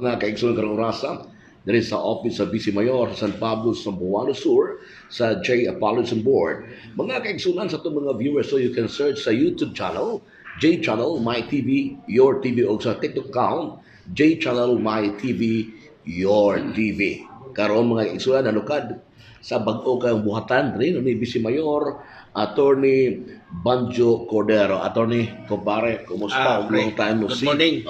Mga kaigsoon karong orasa diri sa office sa Vice Mayor sa San Pablo, Zamboanga Sur sa J. Apollos Board. Mga kaigsunan sa itong mga viewers, so you can search sa YouTube channel J Channel My TV Your TV o sa TikTok account J Channel My TV Your TV. Karon mga kaigsunan nalukad sa bag-o kang buhatan rin ni Vice Mayor Attorney Banjo Cordero. Attorney, kumpare, kumusta? Long time no Good see. morning.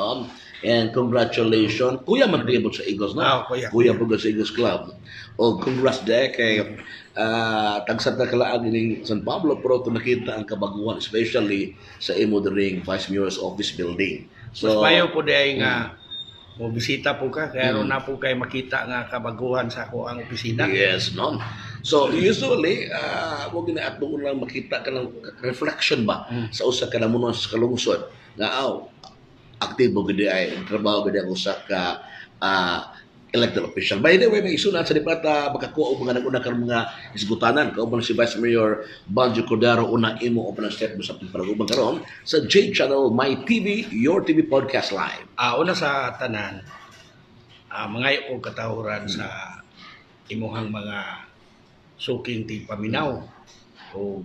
And congratulations. Kuya mag-debut sa Eagles, no? Kuya po sa Eagles Club. O congrats dahil kay tagsanta kalaag ng San Pablo, pero ito nakita ang kabaguhan, especially sa imo ring Vice Mayor's Office Building. So, mas mayo po dahil nga mo bisita po ka, kaya ron na po kayo makita nga kabaguhan sa ako ang opisina. Yes, no? So, usually, huwag na ato lang makita ka ng reflection ba sa usa ka na muna sa kalungsod na, aktibo gede ay trabaho gede ako sa ka elected official. By the way, may isunat sa dipata makakuha og mga naguna karong mga isgutanan kauban si Vice Mayor Banjo Cordero una imo open step sa pagpanaguban karon sa J Channel My TV Your TV Podcast Live. Una sa tanan, mangayo ko katahuran sa imuhang mga suking ti paminaw o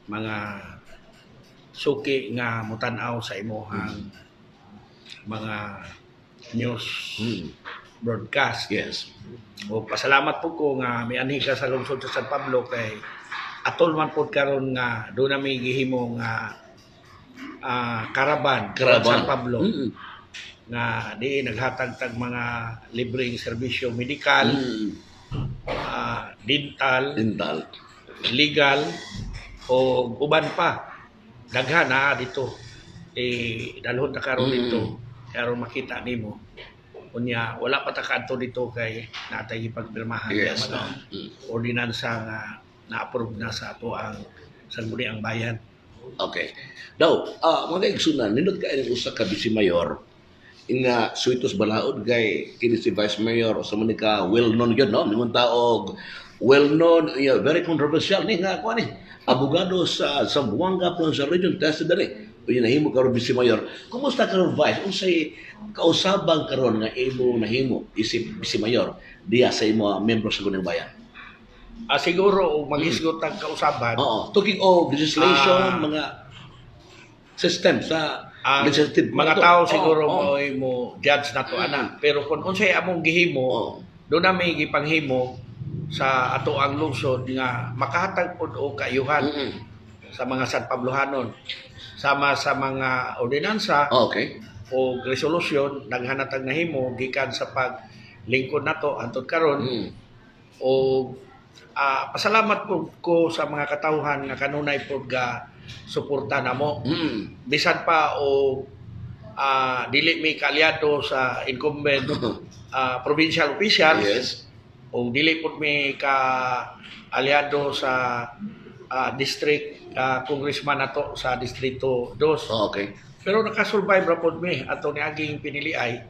mga suki nga mutanaw sa imuhang mga news broadcast. Yes. O pasalamat po ko nga may anhi ka sa lungsod sa San Pablo kay atol man po karon nga do na may gihimo nga karaban sa San Pablo nga di naghatag-tag mga libreng serbisyo medikal, dental, legal o uban pa daghan na dito dalhon na karon dito karon makita nimo unya wala pa ta kadto dito kay natay ipagpirmahan yes, mga ordinansa nga na-approve na sa ato ang sangguniang bayan. Okay. Daw, mga igsunan, nindot ka ng usa ka Vice Mayor nga suitos balaod kay kini si Vice Mayor sa manika well-known yun, no? Ningon taog well-known, very controversial ni nga kuan ni abogado sa Zamboanga Provincial Region tested dali. Uy nahimo karon Vice Mayor. Kumusta karon Vice? Unsay kausabang karon nga imo nahimo isip Vice Mayor diya sa imo membro sa Gunang Bayan? Siguro mag-isgot ang kausaban. Talking of legislation, mga system sa legislative mga tao siguro mo judge na to ana. Pero kung unsay among gihimo, do na may gipanghimo sa ato ang lungsod nga makahatag pod og kaayuhan sa mga San Pablohanon sama sa mga ordinansa o resolusyon naghanatag nahimo gikan sa paglingkod nato hangtod karon o pasalamat po ko sa mga katawhan nga kanunay pod ga suporta namo bisan pa o dili may kaalyado sa incumbent provincial officials o dili pod may ka-aliado sa district congressman nato sa distrito 2. Pero nakasurvive ra pod mi ato ni aging piniliay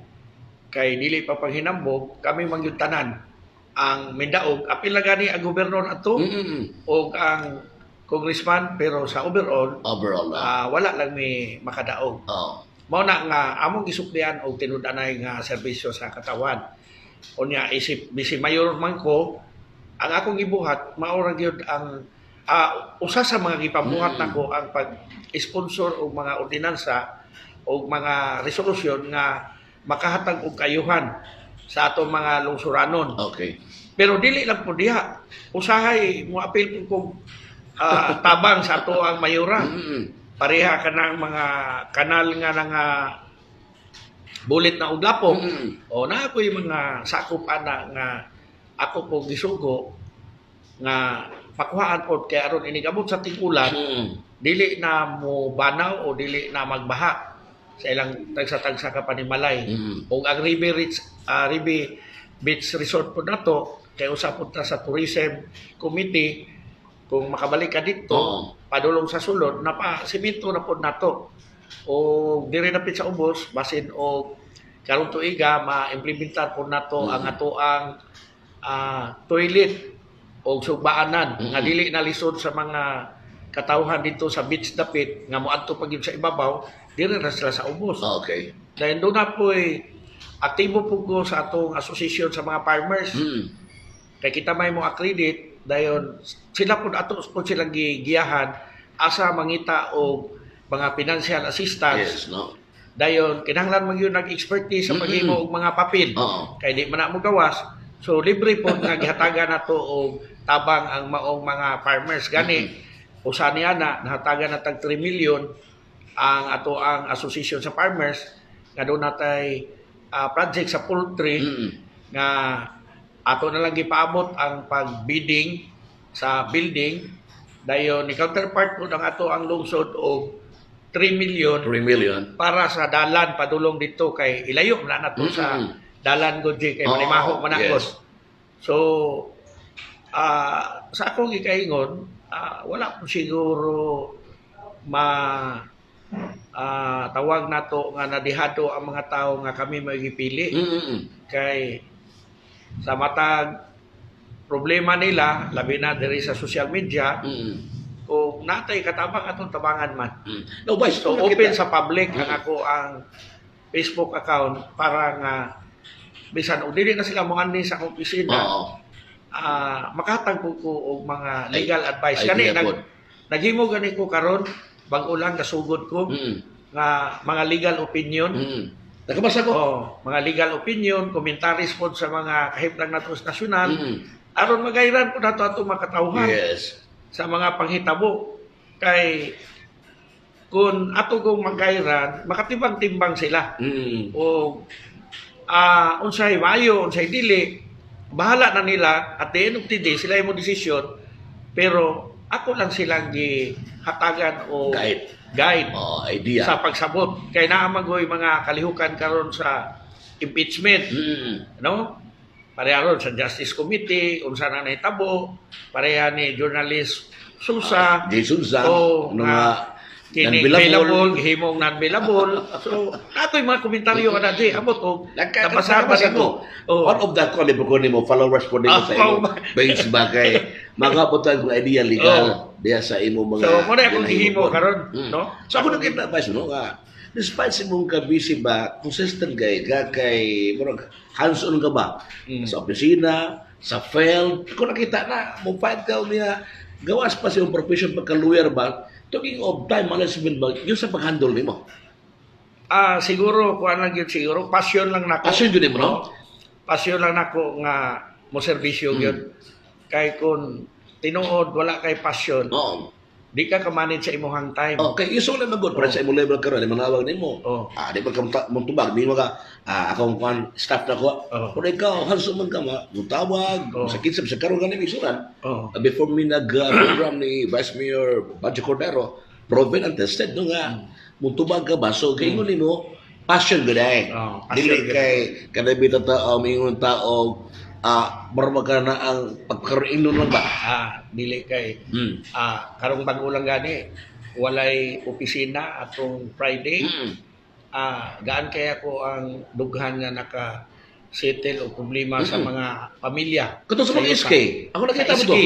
kay dili pa panghinambog kami mangyutanan ang Mindaog apil na gani ang gobernador ato o ang congressman pero sa overall wala lang may makadaog. Mao na nga among gisuklian og tinud-anay nga serbisyo sa katawan. Unya isip Vice Mayor man ko ang akong gibuhat mao ra gyud ang usa sa mga gipabuhat nako ang pag-sponsor og mga ordinansa og mga resolusyon nga makahatag og kayuhan sa atong mga lungsuranon. Pero dili lang po diha. Usahay mo apil ko tabang sa ato ang mayora. Pareha ka ng mga kanal nga nga bulit na uglapok. O na ako'y mga sakop ana nga ako po gisugo nga pakuhaan po kaya aron inigabot sa tingulan dili na mo banaw o dili na magbaha sa ilang tagsa-tagsa ka panimalay. O ang Ribe Beach Resort po nato kay usap po ta sa tourism committee kung makabalik ka dito padulong sa sulod na pa simento na po nato o diri na pit sa ubos basin o karon tuiga ma-implementar po nato ang ato ang toilet o sugbaanan nga dili na lisod sa mga katawhan dito sa beach dapit nga moadto pa gyud sa ibabaw dire na sila sa ubos. Okay. Dahil doon na po'y aktibo po ko sa atong association sa mga farmers. Kay kita may mo accredit dayon sila pud ato po silang gigiyahan asa mangita og mga financial assistance. Yes, no. Dayon kinahanglan magyud nag-expertise sa paghimo og mga papel. Oo. Kay di man na mo gawas. So libre po nga gihatagan nato og tabang ang maong mga farmers gani. Usa niya na nahatagan na tag 3 million ang ato ang association sa farmers nga doon natay project sa poultry nga ato na lang gipaabot ang pag-bidding sa building dayon ni counterpart po ang ato ang lungsod og 3 million 3 million. para sa dalan padulong dito kay ilayo man na to sa dalan gud kay manimaho man yes. yes. So sa akong gikaingon wala po siguro tawag nato nga nadihado ang mga tao nga kami magipili kay sa matag problema nila labi na diri sa social media o natay katabang atong tabangan man. No, Vice, So open sa public ang ako ang Facebook account para nga bisan og dili na sila moanni sa akong opisina. Makatag ko og mga legal advice kani naghimo gani ko karon bag-o lang kasugod ko nga mga legal opinion. Nakabasa ko. Mga legal opinion, commentaries po sa mga kahimtang nato sa nasyonal. Aron magayran po nato ato makatawhan Yes. sa mga panghitabo kay kung ato kong magayran makatimbang-timbang sila. O unsay mayo, unsay dili, bahala na nila at the end of the day sila mo desisyon pero ako lang silang gihatagan o guide Idea. sa pagsabot kay naa magoy mga kalihukan karon sa impeachment no pareha sa Justice Committee unsa na nahitabo pareha ni journalist Susa Souza o nga kini available himong non-available so ato'y mga komentaryo kada di abot og Nabasa ko. One of the colleague ko nimo followers po nimo sa imo page bagay mga butan ko idea legal diya sa imo mga so mo na akong gihimo karon no so ako nakita ba no nga despite sa mong ka-busy ba consistent kay murag hands-on ka ba sa opisina sa field kung nakita na mo fight ka niya gawas pa sa iyong profession pagka-lawyer ba talking of time management ba yun sa pag-handle nimo siguro kuan lang yun siguro passion lang nako passion yun mo no pasyon lang nako nga mo serbisyo yun kay kun tinuod wala kay passion di ka ka-manage sa imuhang time kay iso lang magod para sa imong level karon di manawag nimo di ba ka mo tubag di mo ka akong kuan staff na ko pero ikaw handsome man ka mutawag sa kinsa sa karon ganing isuran before me program ni Vice Mayor Bajo Cordero proven and tested no nga mutubag ka ba so kay ingon nimo passion gud ay dili kay kada bitaw tao mingon tao marma ka na ang pagkaroon lang ba dili kay karong bag-o lang gani walay opisina atong Friday gaan kaya ko ang dughan nga naka settle o problema sa mga pamilya kato sa mga SK ako nakita mo to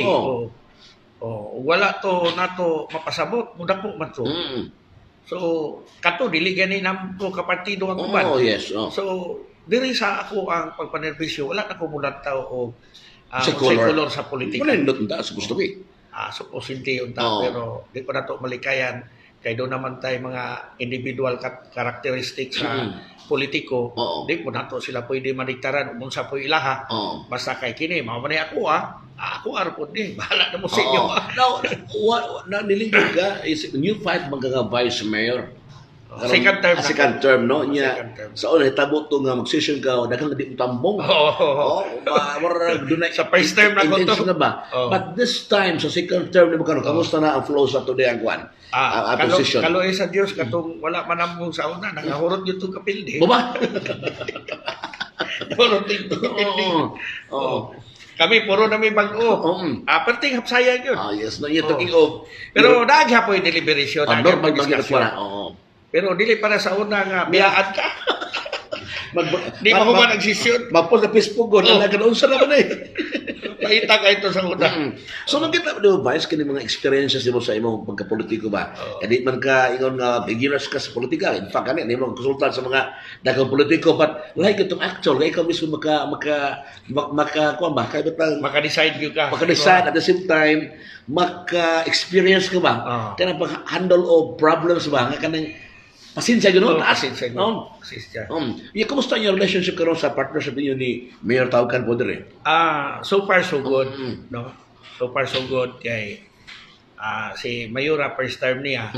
wala to nato mapasabot muda po man to so kato dili gani nam to kapartido ang uban yes so diri sa ako ang pagpanerbisyo wala na ko mulataw og secular sa politika wala nindot nda sa gusto ko supposedly unta pero di ko na to malikayan kay do naman tay mga individual characteristics sa politiko di ko na to sila pwede madiktaran kung sa po ilaha basta kay kini mao man ako ako arpod ni bahala na mo sa inyo now what na nilingkod ka is new fight mga vice mayor second term no nya sa una hitabo to nga mag-session ka daghang di mo tambong murag dunay sa first term na ko to na ba but this time sa second term nimo karon kamusta na ang flow sa today ang kwan ang position kaloy sa Dios katong wala man among sa una nagahurot gyud to kapildi baba hurot dito kami puro na may bag-o. Perting hapsayan yun. Yes, no, you're talking of pero daghapoy deliberation normal discussion. Pero dili para sa una nga biyaan ka. Di ba ko ba nagsisyon? Mapos na Facebook ko, nalagan unsa na ba na eh. Paita ka ito sa una. So nang kita di ba Vice kini mga experiences mo sa imong pagkapolitiko ba? Kadi man ka ingon nga beginners ka sa politika. In fact kani nimo konsultan sa mga daghang politiko but like itong actual kay ikaw mismo maka kuan ba kay batang Maka-decide yun ka. maka-decide at the same time maka-experience ka ba? Kanang pag-handle of problems ba nga kanang pasensya gano'n, taas. Pasensya. Pasensya. Kumusta yung relationship karon sa partnership ninyo ni Mayor Taukan po dire? So far so good. No? So far so good. Kay si Mayura first term niya.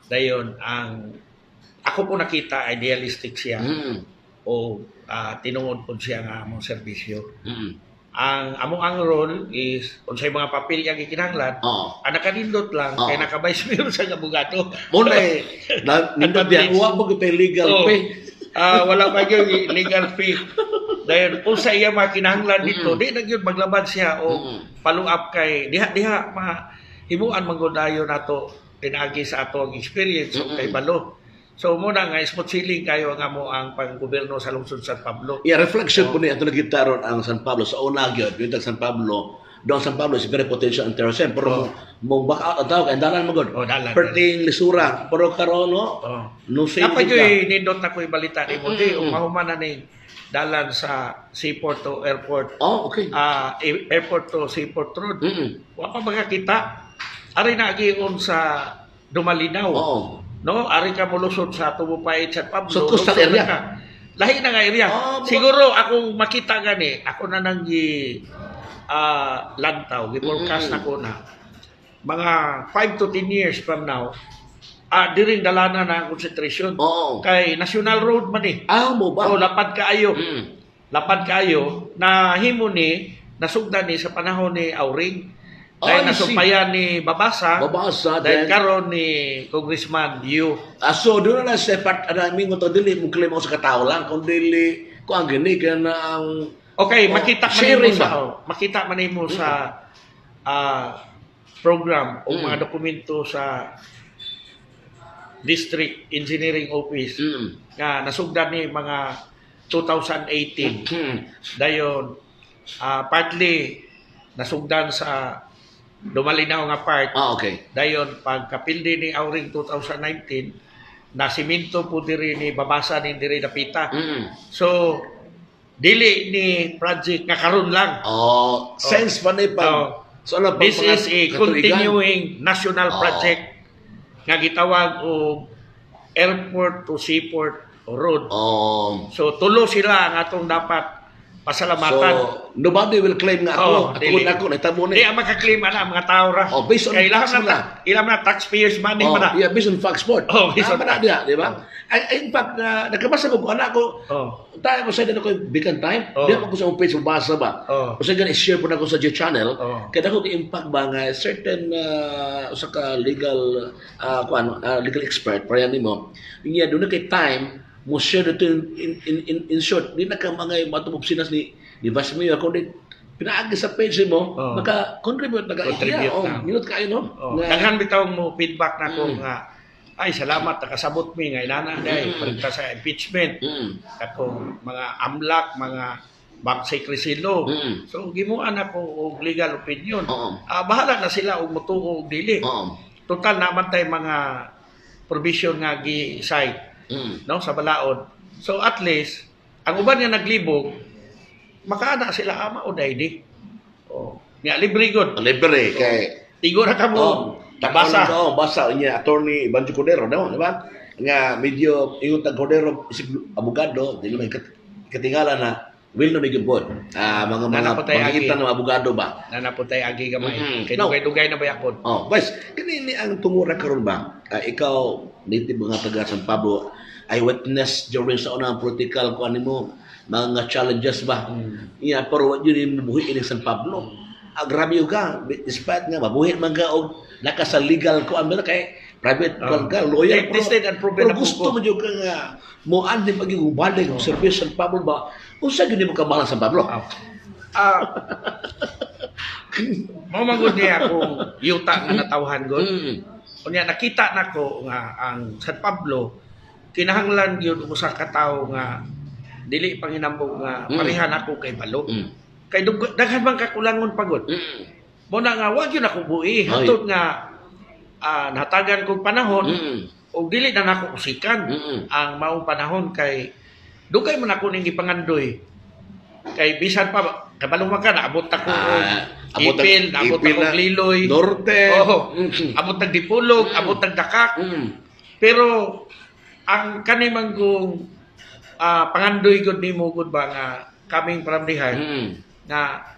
Dayon ang ako po nakita idealistic siya. O tinungod po siya nga among serbisyo. Ang among ang role is unsay mga papel yang gikinahanglan. Ang nakanindot lang kay naka-vice mayor sa abogado. Muna nindot diya wa mo kitay legal pay. Wala pa gyud legal fee. Dahil usa iya makinahanglan dito, di na gyud maglaban siya o follow up kay diha himuan manggodayo nato pinagi sa ato ang experience kay balo. So muna nga smooth sailing kayo nga mo ang panggobyerno sa lungsod San Pablo. Reflection po niya ito nakita ron ang San Pablo sa una gyud yung San Pablo. Doon San Pablo is very potential and terrorism pero mong back out ataw kay dalan mo gud. Perting lisura pero karon no safety. Dapat yung nindot na ko balita ni mo di mahuman na ni dalan sa seaport to airport. Okay. Airport to seaport road. Wa pa makakita. Ari na giun sa Dumalinaw. No, ari ka molusod sa Tubupait sa Pablo. So coastal area. Lahi na nga area. Siguro akong makita gani, ako na nang lantaw, gi-forecast na ko na mga 5 to 10 years from now, diring dalana na ang concentration. Kay National Road man eh. Mo ba? Lapad kaayo. Lapad kaayo na himo ni nasugdan ni sa panahon ni Auring. Dahil nasumpayan ni Babasa dahil karon ni Congressman Yu. So doon na sa part mi mo to dili mo claim sa katao lang kung dili ko ang gani kana ang okay, makita man mo sa program o mga dokumento sa District Engineering Office nga nasugdan ni mga 2018. Dayon partly nasugdan sa Dumalinaw nga part. Okay. Dayon pagkapildi ni Auring 2019 na siminto po diri ni Babasa ni diri dapita. So dili ni project nga karon lang. Sense pa ni pa. So this is a continuing national project nga gitawag og airport to seaport road. So tulo sila ang atong dapat pasalamatan. So nobody will claim nga ako. Ako nahitabo ni. Di ang makaklaim ana mga tao ra. Based on facts ilang na taxpayers money man na. Yeah, based on facts sport. Based on na diya, di ba? In fact, nakabasa ko anak ko. Tayo ko sa din ako bigan time. Di ako sa page basa ba. Kasi gan i-share po na ko sa J channel. Kaya ako impact ba nga certain usa ka legal legal expert para nimo. Niya doon kay time mo share dito in short, di na ka mga matubog sinas ni Vice Mayor kundi pinaagi sa page mo, maka-contribute minute kayo no. Daghan bitaw mo feedback na ko nga ay salamat nakasabot mi nga inana dai pagka sa impeachment. Katong mga amlak, mga bank secrecy law. So gimuan ako og legal opinion. Bahala na sila og motuo og dili. Total naman tay mga provision nga gi-cite no sa balaod. So at least ang uban nga naglibog makaana sila ama o daydi. Nga libre gud. Libre kay tigo na kamo. Basa niya attorney Banjo Cordero no, di ba? Nga medyo ingon tag Cordero isip abogado, dili may katingala na will na may gibod. Mga pangitan ng abogado ba? Nanaputay agi gamay. Kay dugay na bayapon. Bas, kanini ang tumura karon ba? Ikaw native nga taga San Pablo, I witness during sa unang political ko animo mga challenges ba? Pero yun yung buhi in San Pablo. Grabe ka, despite nga mabuhi man ka og naka sa legal ko ang kay private ka lawyer tested and proven pero gusto mo jud ka nga mo andi maging balik og service San Pablo ba? Unsa gyud mo ka mahal San Pablo? Mao magud niya akong yuta nga natawhan gud. Unya nakita nako nga ang San Pablo kinahanglan gyud usa ka tawo nga dili pang hinambog nga parehan ako kay balo. Mm. Kay daghan man kakulangon pagod. Mm. Mo na nga wag yun ako buhi. Ay. Hatod nga nahatagan kong panahon Mm. o dili na nako usikan Mm. ang maong panahon kay dugay man ako ning gipangandoy. Kay bisan pa kabalo man ka naabot ako abot ipil, naabot ipil ako na Liloy. Norte. Oo. Abot ng Dipulog, abot ng Dakak. Mm. Pero ang kanimang kong pangandoy gud nimo gud ba nga kaming paramdihan Mm. nga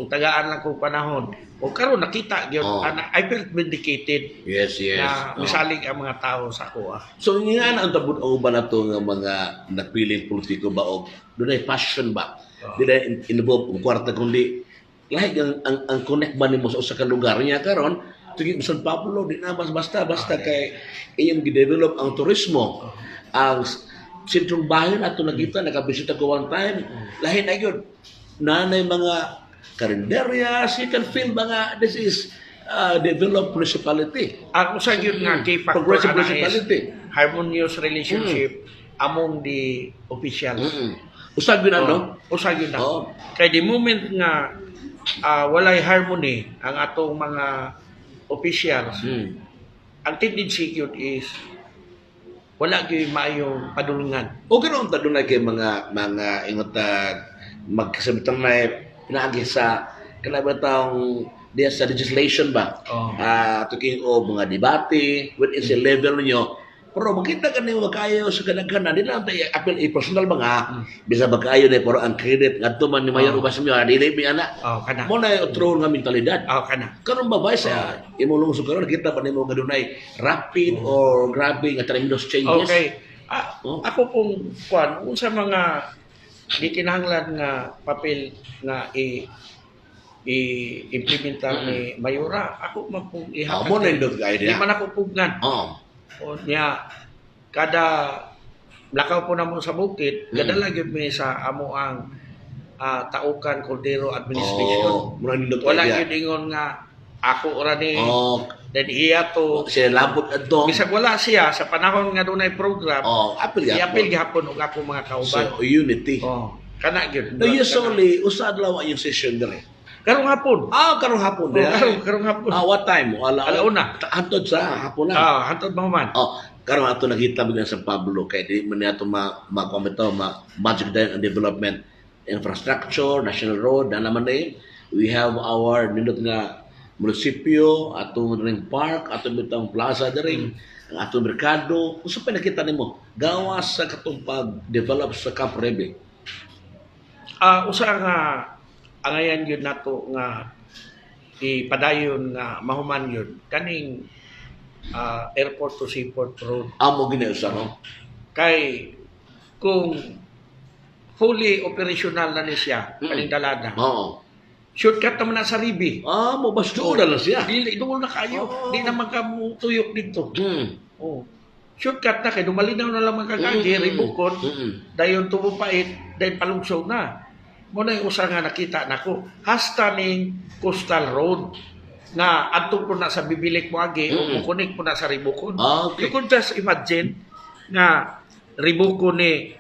tagaan lang ko panahon. O karon nakita gyud Oh. I felt vindicated Yes, yes. na Oh. misalig ang mga tao sa ako. So nga na ang tabud o ba na to nga mga napiling politiko ba o dunay passion ba? Dili involve ang kwarta kundi lahi ang connect ba nimo sa usa ka lugar niya karon tugi San Pablo di na basta kay iyong gidevelop ang turismo. Ang sentrong bayan ato nakita nakabisita ko one time lahi na gyud nanay mga karinderias, you can feel mga this is developed municipality. Ang usa gyud nga key factor Progressive ana is municipality. harmonious relationship among the officials. Usag yun ano? Usa gyud na. Oo. Kay the moment nga walay harmony ang atong mga officials, Mm. ang tendency gyud is wala gyud maayong padulungan. O ganoon ta dunay kay mga ingot magkasabitan na pinaagi sa kalabatang diya sa legislation ba? Oh. Tuking o mga debate, what is the level niyo? Pero makita ka niyo makayo sa kanang-kanan, di lang tayo apel personal mga, bisa magkayo na, pero ang credit, nga man ni Mayor Ubas niyo, dili mi ana. Oh, kana. Mo na utro nga mentalidad. Oh, kana. Karon ba sa imulong sa karon kita pa nimo gadunay rapid or grabe nga tremendous changes. Okay. Oh. Ako pong kwan unsa mga di kinahanglan nga papel nga i-implementa ni Mayora, ako man pong ihatag. Mo na indot ka Di idea. man ako pugnan. Oh. O niya, kada lakaw po namo sa bukid, gadala gyud mi sa amo ang Taukan Cordero Administration. Mo na indot ka Wala idea. gyud ingon nga ako ora ni Oh, then iya to siya labot adto. bisag wala siya sa panahon nga dunay program. Oh, apil ya. Iapil gihapon og ako mga kauban. So, unity. Oh, kana gyud. No, usually, usa adlaw yung session dire. Karong hapon. Karong hapon Oh, dire. karong hapon. What time? Alauna. Hantod sa hapon na. Hantod mahuman. Karong ato nakita bilang sa Pablo kay di man ato ma-komento magic din ang development infrastructure, national road, na naman na we have our nindot nga munisipyo, atong ring park, atong bitang plaza ring, ang atong merkado. Kung sa pinakita nimo, gawas sa katong pag-develop sa Camp Rebe. Usa nga angayan yun nato nga ipadayon nga mahuman yun kaning airport to seaport road Amo ginausa no? kay kung fully operational na ni siya kaning dalada Oo. shortcut naman na sa Ribi Mo basto na lang siya. dili doon na kayo di naman ka mo tuyok dito shortcut na kay dumalinaw na lang magkagagi ribukon dayon tubo pait dayon palugsog na mo na yung usa nga nakita nako hasta ning coastal road nga adto ko na sa bibilik mo agi o kunik po na sa Ribukon. Okay. You could just imagine nga Ribukon ni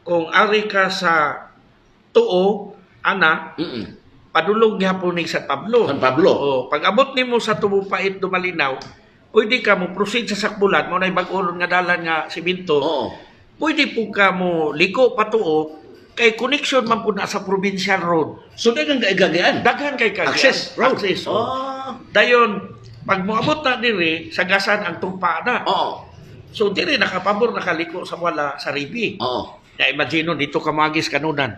kung ari ka sa tuo ana padulong gyapon ning San Pablo. San Pablo. Pag abot nimo sa tubo pait dumalinaw pwede ka mo proceed sa Sakbulan mo na bag-oron nga dalan nga simento. Pwede po ka mo liko patuo kay connection man po na sa provincial road. So daghang kaigagayan. Daghan kay kag Access road. Access. Dayon pag moabot na diri sagasan ang tumpa na. So diri nakapabor nakaliko sa wala sa Ribi. Na imagine dito ka magis kanunan.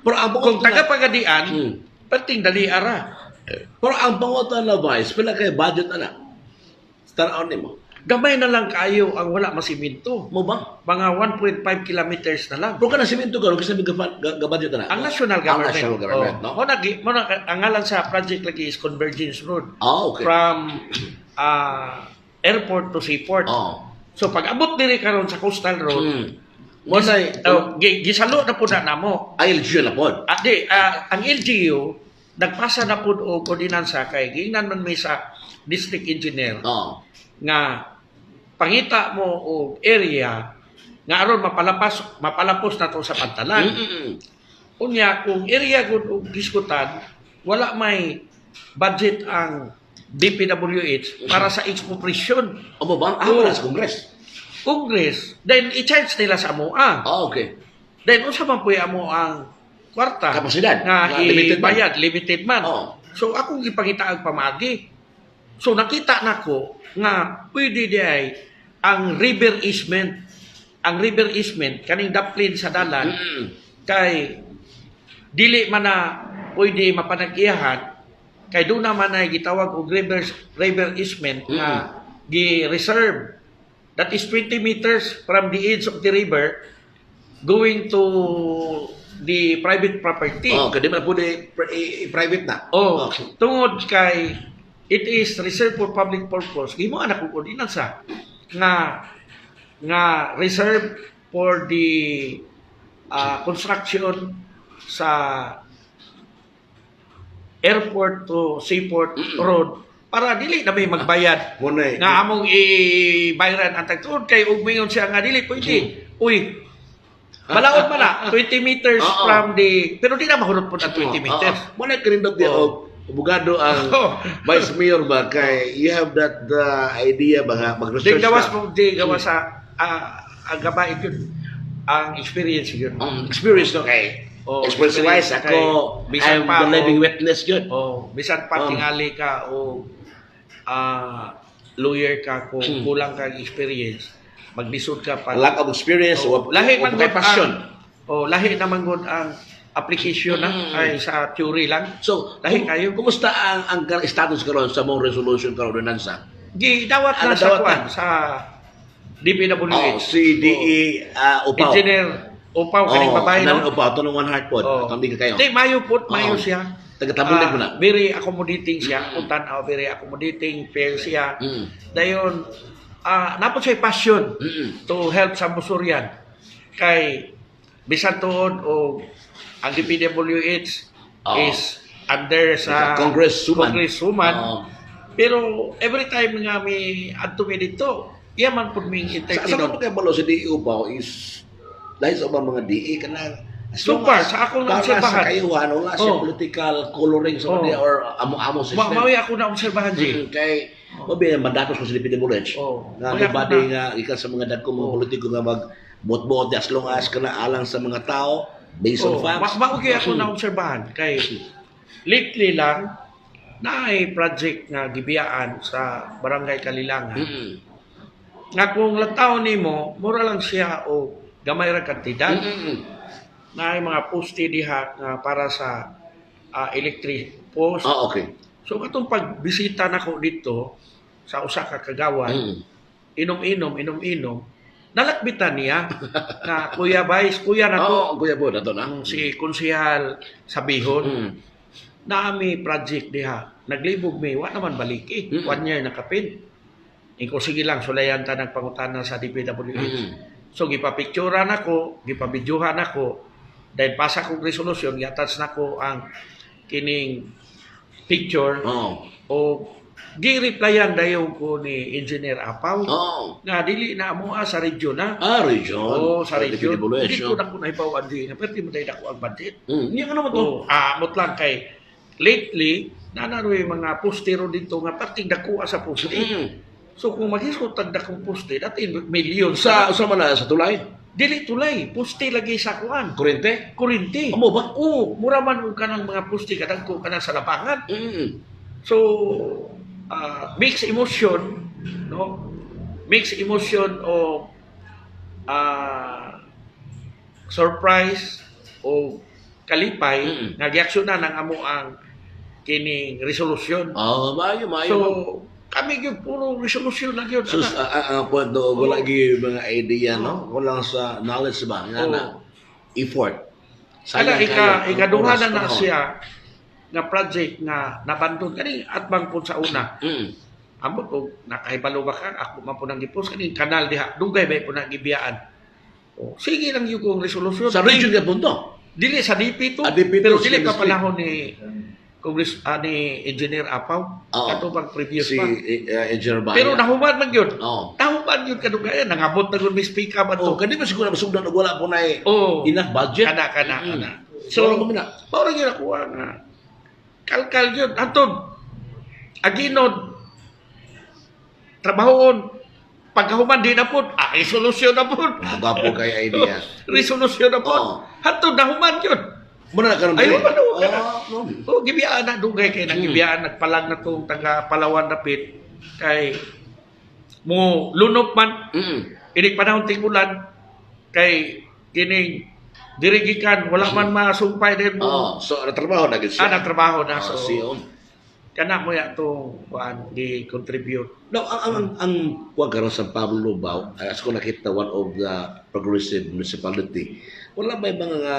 Pero ang Kung taga Pagadian, perting dali ara. Pero ang pangutan na vice, pila kay budget na. Tanaw nimo. Gamay na lang kayo ang wala masiminto. Mo ba? Mga 1.5 kilometers na lang. Pero kana simento karon kasi budget na. Ang national government. Ang national government, no? Mo na ang ngalan sa project lagi is Convergence Road. Okay. From airport to seaport. So pag abot diri karon sa coastal road, mo say gisalo na pud na namo. Ay LGU na pod. Ang LGU nagpasa na pud og ordinansa kay gingnan man may sa district engineer nga pangita mo og area nga aron mapalapos na to sa pantalan. Unya kung area gud og diskutan, wala may budget ang DPWH para sa expropriation. Amo ba? Oo. Wala sa Congress. Congress, then i-charge nila sa amoa. Okay. Then unsa man puy amo ang kwarta Kapasidad. nga Limited man. ibayad, limited man. Oo. So akong ipangita ang pamagi. So nakita nako nga pwede di ay ang river easement, kaning daplin sa dalan kay dili man na pwede mapanag-iyahan kay doon naman ay gitawag og river easement nga gi-reserve. That is 20 meters from the edge of the river going to the private property. Kaya di man po private na. Okay. Tungod kay it is reserved for public purpose. Gimo anak ko ordinansa nga reserved for the construction sa airport to seaport road para dili na may magbayad Muna nga among ibayran ang tagtuod kay ug mingon siya nga dili pwede. Uy, balaod man na 20 meters from the pero di na mahurot po ang 20 meters. Muna kinindot di bugado ang Vice Mayor ba kay you have that idea ba nga mag-research Di gawas mo di gawas sa gabay yun ang experience yun. Experience no kay experience-wise ako I'm the living witness yun. Bisan pa tingali ka o lawyer ka kung kulang kang experience, maglisod ka pa. Lack of experience o lahi man may passion. Lahi naman gud ang application ay sa theory lang. So, lahi kayo. Kumusta ang status karon sa mong resolution karon ordinansa? Gidawat na sa kwan sa DPWH. Si DE Upaw. Engineer Upaw kaning babae no. Upaw tulungan hard pod. Kami kayo. Di mayo siya. Taga-tabulig mo na. Very accommodating siya. Kung tanaw, very accommodating, fair siya. Dayon, napot siya passion to help sa Musurian. Kay, bisan tuod o ang DPWH is under sa Congresswoman. Pero every time nga may adto mi dito, iya man pud ming entertain. Sa mga kayo si DE Upaw is dahil sa mga DE kanang super sa akong Para obserbahan. sa kayuhan, wala siya political coloring sa kanya or amo-amo system. Mawi ako na obserbahan, Jay. Kay, mabi, mandatos ko sa DPWH. Nga nabadi nga, ikan sa mga dagkong mga politiko nga mag-bot-bot as long as ka na alang sa mga tao based on facts. Maugi ako na obserbahan. Kay, lately lang, na ay project nga gibiyaan sa Barangay Kalilangan. Nga kung lataw nimo, mura lang siya o gamay ra kantidad. Na ay mga poste diha nga para sa electric post. Okay. So katong pagbisita nako dito sa usa ka kagawan, inom-inom, nalakbitan niya na Kuya Vice, Kuya nako. Kuya po nato na. Si Konsehal Sabihon. Na ami project diha. Naglibog mi, wa naman baliki. 1 year na kapin. Iko sige lang sulayan ta nagpangutana sa DPWH. So gipapicturean nako, gipabidyohan nako. Dahil pasa kong resolution, i-attach na ko ang kining picture o gi-replyan dayon ko ni Engineer Apaw nga dili na mo sa region na. Region. Sa region. Hindi ko na ko nahibawan din. Pero di mo dahil ako ang budget. Hindi ka naman to. Amot lang kay lately, nanaroy mga postero dito nga parting dakuha sa poste. So kung maghisot tagda kong poste, datin million sa tulay? Dili tulay, poste lagi sa kuan. Kurente? Amo ba? Mura man ka ng mga poste kadagko ka na sa lapangan. So, mixed emotion, no? Mixed emotion o surprise o kalipay nga giaksyonan ng amo ang kining resolution. Mayo. So, kami yung puro resolution lang yun. So, ang point do, wala yung mga idea, no? Wala sa knowledge ba? Na effort. Ikaduha na siya na project na nabandon kani at bang po sa una. Ambot ko nakahibalo ba ka ako man po nang gipos kani kanal diha dugay ba po nang gibiyaan. Sige lang yung resolution. Sa region ka punto. Dili sa DP to. DP2, pero dili pa panahon ni ni Engineer Apaw, Oo. ato bang previous Si pa. Engineer Baya. Pero nahuman man yun. Oo. Nahuman yun kadugayan. Nangabot na yun, may speak up Oh, ato. kani ba siguro masugdan og wala po na Oo. enough budget? Kana. So, So, parang yun ako nga. Kalkal yun. Anton, aginod, trabahoon, pagkahuman din na po, resolusyon na po. Mga po kay idea. Resolusyon na po. Oo. Anton, nahuman yun. Muna na karon. Ayun, ano, no. Oh, gibiyaan na dugay kay nang gibiyaan nagpalag na tong taga Palawan dapit kay mo lunop man ini panahon tingulan kay kining dirigikan wala man masumpay din mo. So trabaho na gid siya. Trabaho na so Siyon. kana mo ya to kuan di contribute. No, ang kuwan karon sa Pablo Bao, as ko nakita one of the progressive municipality, wala may mga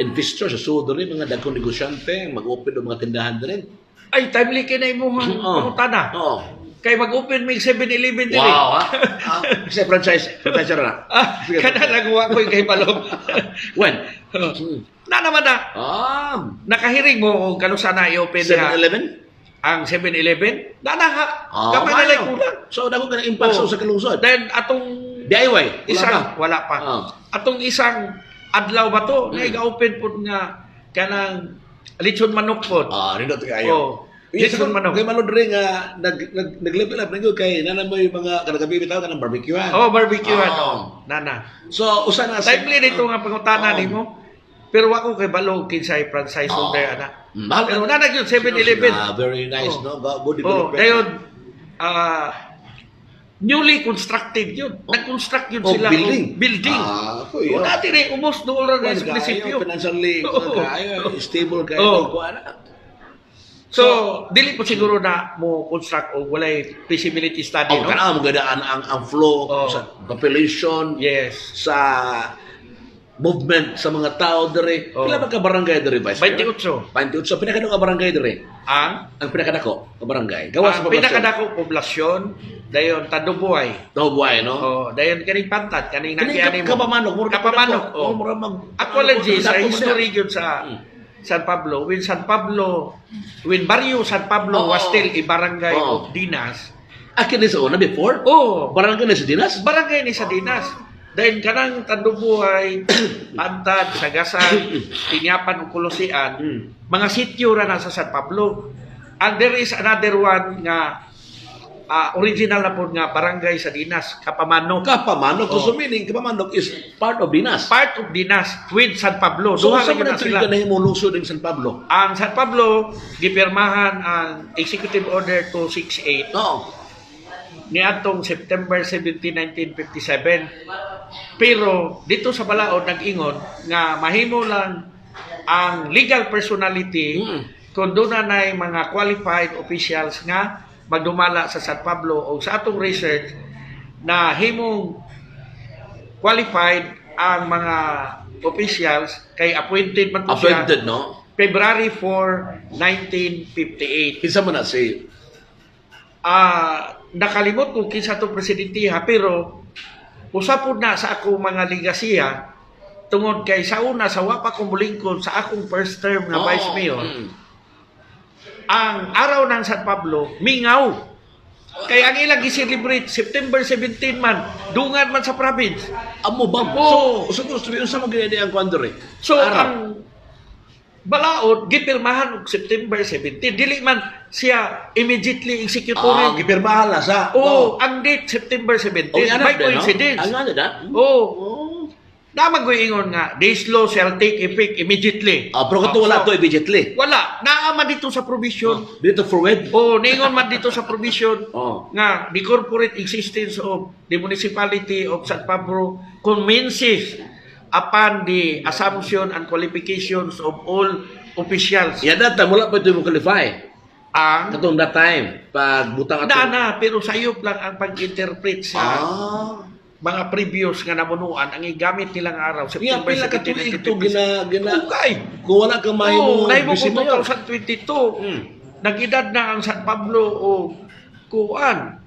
investor sa sudo rin, mga dagkong negosyante, mag-open ng mga tindahan rin. Ay timely kay na imong pangutana. Oo. Kay mag-open may 7-Eleven dili. Wow, ha? Kasi franchise na. Kana lang wa ko kay palong. When? Na naman na. Nakahiring mo kung kano sana i-open na 7-Eleven? ang 7-Eleven? Nanaha. Kamay na lang kulang. So, dako ka na impact sa kalungsod. Then, atong DIY? wala pa. Atong isang adlaw ba to? Nga i-open po nga kanang lechon manok po. Nindot kayo. Lechon manok. Kay malod rin nga, nag-level up rin ko kay nana mo yung mga kanagabi bitaw ka ng barbecue. Barbecue Nana. So, usa na Timely dito nga pangutana nimo. Pero ako kay balog kinsay franchise holder ana. Mahal. Pero nana gyud 7-Eleven. Very nice, no? Good development. Dayon newly constructed yun. Nag-construct yun sila. Building. Building. Dati na umos doon na sa munisipyo. Financially, stable kayo. So, dili po siguro na mo construct o walay feasibility study, no? Kana mo gadaan ang flow sa population, Yes. sa movement sa mga tao dire. Pila ba ka barangay dire, Vice Mayor? 28. 28. Pinakadako ka barangay dire. Ang pinakadako ka barangay. Gawas sa poblasyon. pinakadako poblasyon, dayon Tadubuay. Buhay, no? Dayon kaning Pantat, kaning nakiani mo. Kapamanok. Kapamanok. Actually, sa Dako mo history yun sa San Pablo, when Barrio San Pablo was still a barangay of Dinas. Kini sa una before? Barangay na sa Dinas? Barangay ni sa Dinas. Dahil kanang Tandubuhay, Pantad, Sagasan, Tinyapan, Kulosian, mga sityo na nasa San Pablo. And there is another one nga original na po nga barangay sa Dinas, Kapamanok. Kapamanok. So meaning, Kapamanok is part of Dinas. Part of Dinas with San Pablo. So, Duha saan na man sila. na himong lungsod ng San Pablo? Ang San Pablo, gipirmahan ang Executive Order 268 niadtong September 17, 1957. Pero dito sa Balaod nag-ingon nga mahimo lang ang legal personality kung doon na mga qualified officials nga magdumala sa San Pablo o sa atong research na himong qualified ang mga officials kay appointed man to siya. Appointed, no? February 4, 1958. Kinsa man na si Nakalimot ko kinsa to presidente ha, pero usapod na sa ako mga ligasiya tungod kay sa una sa wa pa kong bulingkod sa akong first term na vice mayor. Ang araw ng San Pablo mingaw. Kay ang ilang gi-celebrate September 17 man, dungan man sa province. Amo ba? So sa magiging ang kwandre? So ang Balaod gipirmahan og September 17. Dili man siya immediately executory. Gipirmahan na sa. Ang date September 17. May By coincidence. Ano na? Namagoy-ingon nga, this law shall take effect immediately. Pero kung wala to immediately. Wala. Naaman dito sa provision. Dito forward? Ningon man dito sa provision nga the corporate existence of the municipality of San Pablo commences upon the assumption and qualifications of all officials. Yan data, mula pa ito mo qualify. Katong that time, pag butang ato. Pero sayop lang ang pag-interpret sa mga previous nga namunuan ang igamit nilang araw September 17, 1956. Kung wala kang mahimo Vice Mayor 2022. Nag-edad na ang San Pablo o kuan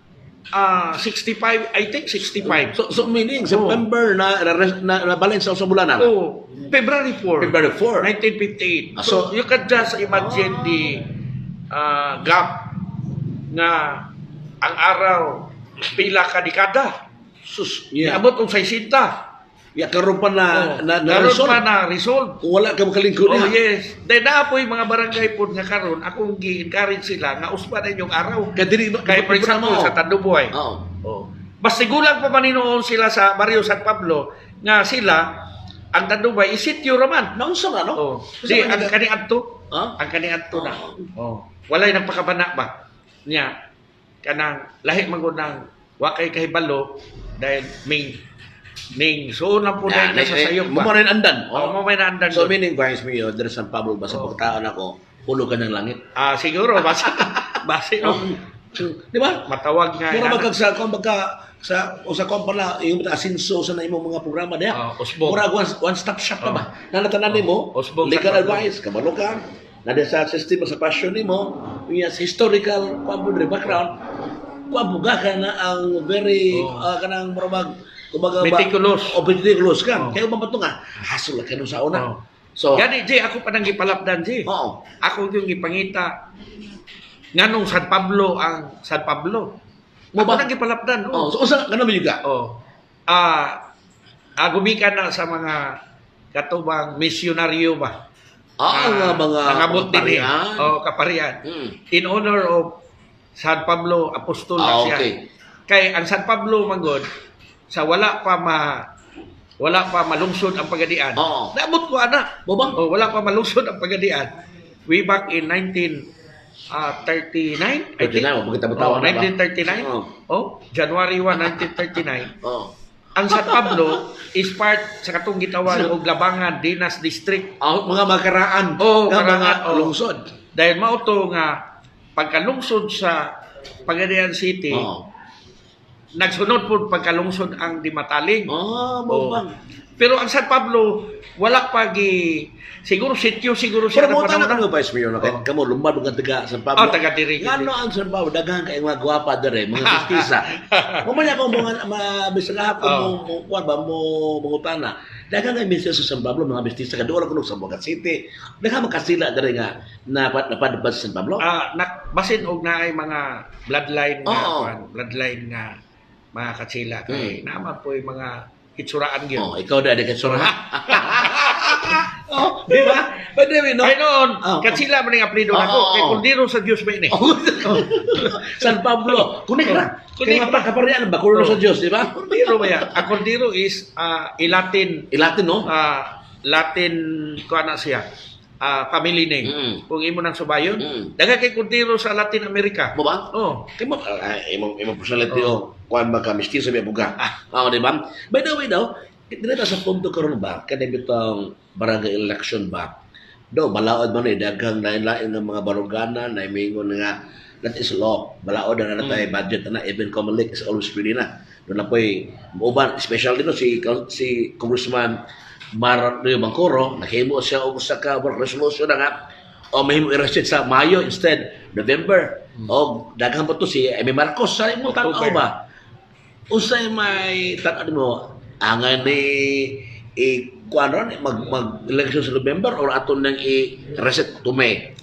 65, I think 65. So meaning September na balin sa bulan na. Oh, February 4. February 4. 1958. So, you can just imagine the gap nga ang araw pila ka dekada. Sus, Iabot og 60. Ya karon pa na Karon resolve. pa na resolve. Kung wala ka makalingkod Oh, na. yes. Then naapoy mga barangay po nga karon, akong gi-encourage sila nga usba na inyong araw. Kaya dili Kay for example sa Tanduboy. Oo. Oh. Basta gulang pa maninoon sila sa Barrio San Pablo nga sila ang Tanduboy is sitio raman. Naunsa nga no? Oh. Kasi Di ang kaning adto. Ha? Ang kaning adto na. Oo. Oh. Walay nagpakabana ba? Nya kanang lahi man gud nang wa kay kahibalo dahil ning so na po dahil sa sayop Mo ba. rin andan. Oh, mo may naandan. So doon. meaning Vice Mayor, there San Pablo ba sa pagtaon ako, pulo ka ng langit. Siguro base no. Di ba? Matawag nga. Mura magkag sa sa pala yung asinso sa na imong mga programa diha. Usbog. Mura one stop shop na ba? Nanatanan nimo, Usbog legal sa advice, kabalo ka. Na sa system sa passion nimo, yung historical background, kuabuga ka na ang very kanang murag kumbaga Meticulous. Meticulous ka. Kaya mabato nga, hasul ka no sa una. So, Gani, Jay, ako pa nang gipalapdan, Jay. oo. Ako yung gipangita. Nganong San Pablo ang San Pablo. Mo Ako ba? nang gipalapdan. Oh, so usa ka na juga. Oh. Gumikan na sa mga katubang misyonaryo ba? Nga mga nangabot din kaparian. kaparian. Mm. In honor of San Pablo Apostol siya. Okay. Kay ang San Pablo manggod sa wala pa malungsod ang pagadian. Oo. Naabot ko ana. Mo ba? Wala pa malungsod ang pagadian. Way back in 1939, I think. 39, magkita-bitawa na ba? 1939. January 1, 1939. Oh. Ang San Pablo is part sa katong gitawag og Labangan Dinas District. Mga makaraan Oo, ng mga makaraan, oo. lungsod. Dahil mao to nga pagkalungsod sa Pagadian City, nagsunod po pagkalungsod ang Dimataling. Mo bang. Pero ang San Pablo wala pa siguro sitio siguro siya Pero mo tanong panahon. nga Vice Mayor na kay kamo lumad nga taga San Pablo. taga diri. Ngano ang San Pablo daghan kay mga gwapa dere, mga mestiza. Mamaya ko mga bisalaha ko mo kuan ba mo mangutana. Daghan kay mestiza sa San Pablo mga mestiza kadto ko sa Bogat City. Daghan makasila dere nga napadpad sa San Pablo. Basin og naay mga bloodline nga bloodline nga mga katsila kay naman po yung mga hitsuraan gyud. Ikaw da kay sura. Di ba? Pwede mi no. Ay noon, katsila man ang apelyido nako kay Kundiro sa Dios ba ini. San Pablo. Kunik na. Kunik Kunik pa kaparian ba kuno sa Dios, di ba? Kundiro ba yan? Ang Kundiro is Latin Ilatin no? Latin ko na siya. Family name. Kung imo nang subayon, daga kay Kundiro sa Latin America. Mo ba? Oh. Kay mo imong personality kuan ba ka mestizo ba buga. Di ba? By the way daw, dito sa punto karon ba kada bitong barangay election ba? Do balaod man daghang lain-lain ng mga baruganan na mingon nga that is law. Balaod na natay budget na even Comelec is always ready na. Doon na po'y uban, special din si Congressman Mario Bangkoro, nakahimo siya og usa ka resolution na nga o mahimo i-reset sa Mayo instead November. O daghang pa to si Amy Marcos sa imo tan-aw ba? Usay may tan-aw mo angan ni kuan ron mag-election sa November or aton nang i-reset to May.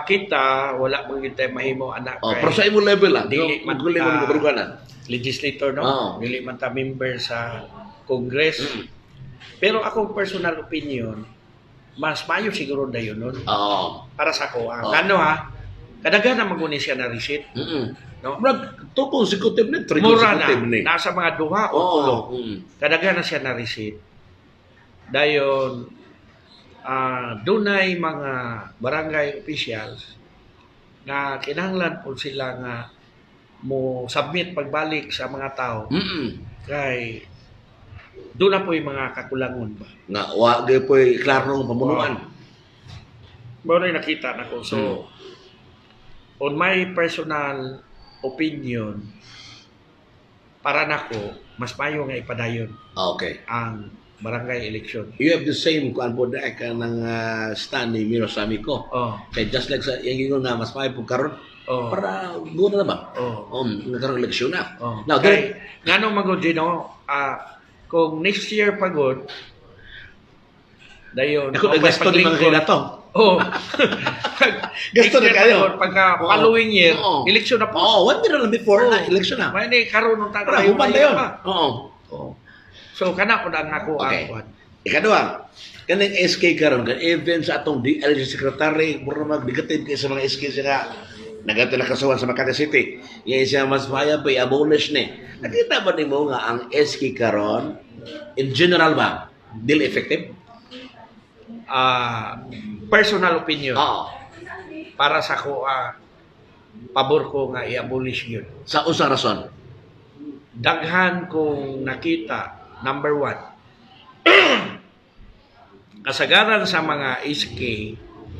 Kita wala man gyud tay mahimo anak Pero sa imo level lang, dili man maguli mo baruganan. legislator no. Dili man ta member sa Congress. Pero akong personal opinion, mas mayo siguro dayon nun. Para sa ko. Ano kadaghan na maguni siya na receipt. No? Two consecutive ni, three Mura consecutive ni. na. Nasa mga duha o tulo. Kadaghan na siya na receipt. Dayon, dunay mga barangay officials na kinahanglan po sila nga mo submit pagbalik sa mga tao. Kay doon na po yung mga kakulangon ba? Nga, wag po klaro ng pamunuan. Muna nakita na ko. So, on my personal opinion, para nako mas mayo nga ipadayon Okay. ang barangay election. You have the same kuan po dai ka ng stand ni Miro Samico. Oh. Kay just like sa yung ingon nga mas may po karon Oh. para guna na ba? Oh. Nagkaroon eleksyon na. Oh. Now, Kay ngano magod Gino, kung next year pagod dayon ako nagasto ni mga kaya to. Oh. Gasto na kayo. Pagka Oo. following year, Oo. election na po. Oh, 1 year lang before na election na. May ni karon ng Para tayo. human na yun. Oo. Oh. So kana ko ang ako Okay. ang Ikadua, kanang SK karon kan even sa atong DLG secretary mura magbigatin kay sa mga SK sila nagato na kasuhan sa Makati City. Yan siya mas maya pa i-abolish ni. Nakita ba nimo nga ang SK karon in general ba dili effective? Personal opinion Oo. para sa ko pabor ko nga i-abolish yun. Sa usa rason. Daghan kong nakita, number 1, kasagaran sa mga SK,